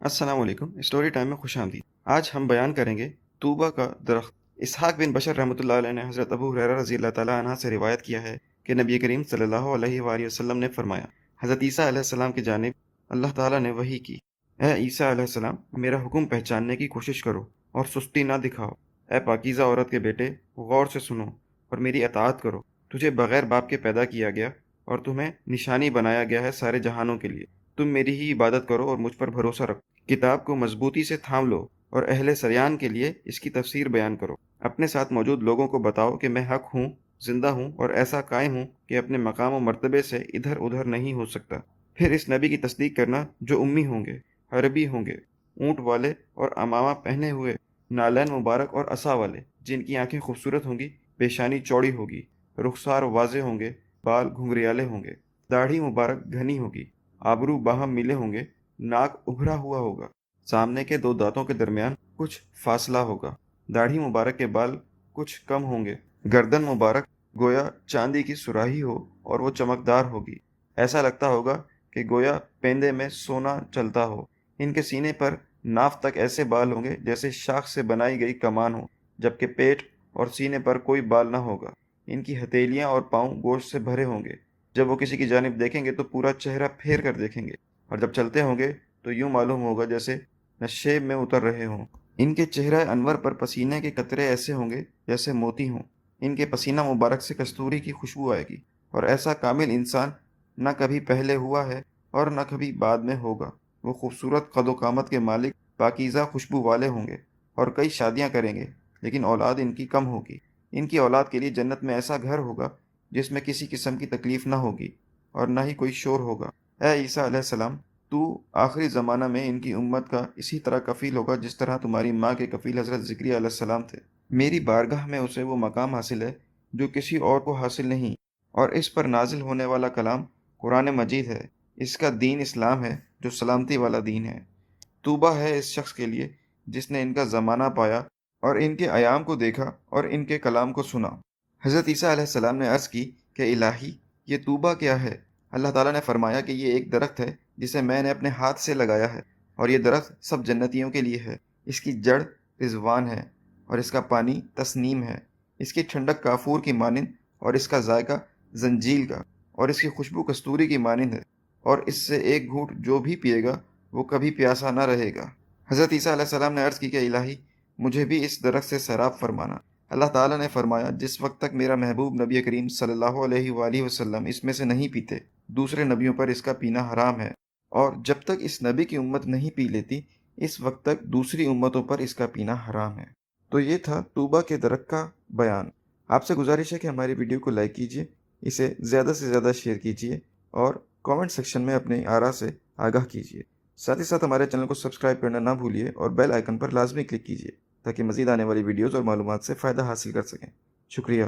السلام علیکم، story time میں خوش آمدید۔ آج ہم بیان کریں گے طوبہ کا درخت۔ اسحاق بن بشر رحمۃ اللہ علیہ نے حضرت ابو ہریرہ رضی اللہ تعالیٰ عنہ سے روایت کیا ہے کہ نبی کریم صلی اللہ علیہ وآلہ وسلم نے فرمایا، حضرت عیسیٰ علیہ السلام کی جانب اللہ تعالیٰ نے وحی کی، اے عیسیٰ علیہ السلام، میرا حکم پہچاننے کی کوشش کرو اور سستی نہ دکھاؤ۔ اے پاکیزہ عورت کے بیٹے، غور سے سنو اور میری اطاعت کرو۔ تجھے بغیر باپ کے پیدا کیا گیا اور تمہیں نشانی بنایا گیا ہے سارے جہانوں کے لیے۔ تم میری ہی عبادت کرو اور مجھ پر بھروسہ رکھو۔ کتاب کو مضبوطی سے تھام لو اور اہل سریان کے لیے اس کی تفسیر بیان کرو۔ اپنے ساتھ موجود لوگوں کو بتاؤ کہ میں حق ہوں، زندہ ہوں اور ایسا قائم ہوں کہ اپنے مقام و مرتبے سے ادھر ادھر نہیں ہو سکتا۔ پھر اس نبی کی تصدیق کرنا جو امی ہوں گے، عربی ہوں گے، اونٹ والے اور امامہ پہنے ہوئے، نالین مبارک اور عصا والے، جن کی آنکھیں خوبصورت ہوں گی، پیشانی چوڑی ہوگی، رخسار واضح ہوں گے، بال گھنگریالے ہوں گے، داڑھی مبارک گھنی ہوگی، آبرو باہم ملے ہوں گے، ناک ابھرا ہوا ہوگا، سامنے کے دو دانتوں کے درمیان کچھ فاصلہ ہوگا، داڑھی مبارک کے بال کچھ کم ہوں گے، گردن مبارک گویا چاندی کی سراہی ہو اور وہ چمکدار ہوگی، ایسا لگتا ہوگا کہ گویا پیندے میں سونا چلتا ہو۔ ان کے سینے پر ناف تک ایسے بال ہوں گے جیسے شاخ سے بنائی گئی کمان ہو، جبکہ پیٹ اور سینے پر کوئی بال نہ ہوگا۔ ان کی ہتھیلیاں اور پاؤں گوشت سے بھرے ہوں گے۔ جب وہ کسی کی جانب دیکھیں گے تو پورا چہرہ پھیر کر دیکھیں گے، اور جب چلتے ہوں گے تو یوں معلوم ہوگا جیسے نشیب میں اتر رہے ہوں۔ ان کے چہرہ انور پر پسینے کے قطرے ایسے ہوں گے جیسے موتی ہوں۔ ان کے پسینہ مبارک سے کستوری کی خوشبو آئے گی، اور ایسا کامل انسان نہ کبھی پہلے ہوا ہے اور نہ کبھی بعد میں ہوگا۔ وہ خوبصورت قد و قامت کے مالک، پاکیزہ خوشبو والے ہوں گے اور کئی شادیاں کریں گے، لیکن اولاد ان کی کم ہوگی۔ ان کی اولاد کے لیے جنت میں ایسا گھر ہوگا جس میں کسی قسم کی تکلیف نہ ہوگی اور نہ ہی کوئی شور ہوگا۔ اے عیسیٰ علیہ السلام، تو آخری زمانہ میں ان کی امت کا اسی طرح کفیل ہوگا جس طرح تمہاری ماں کے کفیل حضرت زکریا علیہ السلام تھے۔ میری بارگاہ میں اسے وہ مقام حاصل ہے جو کسی اور کو حاصل نہیں، اور اس پر نازل ہونے والا کلام قرآن مجید ہے۔ اس کا دین اسلام ہے جو سلامتی والا دین ہے۔ طوبیٰ ہے اس شخص کے لیے جس نے ان کا زمانہ پایا اور ان کے ایام کو دیکھا اور ان کے کلام کو سنا۔ حضرت عیسیٰ علیہ السلام نے عرض کی کہ الہی، یہ طوبیٰ کیا ہے؟ اللہ تعالیٰ نے فرمایا کہ یہ ایک درخت ہے جسے میں نے اپنے ہاتھ سے لگایا ہے، اور یہ درخت سب جنتیوں کے لیے ہے۔ اس کی جڑ رضوان ہے اور اس کا پانی تسنیم ہے۔ اس کی ٹھنڈک کافور کی مانند اور اس کا ذائقہ زنجیل کا، اور اس کی خوشبو کستوری کی مانند ہے، اور اس سے ایک گھونٹ جو بھی پیے گا وہ کبھی پیاسا نہ رہے گا۔ حضرت عیسیٰ علیہ السلام نے عرض کی کہ الہی، مجھے بھی اس درخت سے سیراب فرمانا۔ اللہ تعالیٰ نے فرمایا، جس وقت تک میرا محبوب نبی کریم صلی اللہ علیہ وآلہ وسلم اس میں سے نہیں پیتے، دوسرے نبیوں پر اس کا پینا حرام ہے، اور جب تک اس نبی کی امت نہیں پی لیتی، اس وقت تک دوسری امتوں پر اس کا پینا حرام ہے۔ تو یہ تھا طوبیٰ کے درخت کا بیان۔ آپ سے گزارش ہے کہ ہماری ویڈیو کو لائک کیجیے، اسے زیادہ سے زیادہ شیئر کیجیے، اور کامنٹ سیکشن میں اپنی آراء سے آگاہ کیجیے۔ ساتھ ہی ساتھ ہمارے چینل کو سبسکرائب کرنا نہ بھولیے اور بیل آئیکن پر لازمی کلک کیجیے تاکہ مزید آنے والی ویڈیوز اور معلومات سے فائدہ حاصل کر سکیں۔ شکریہ۔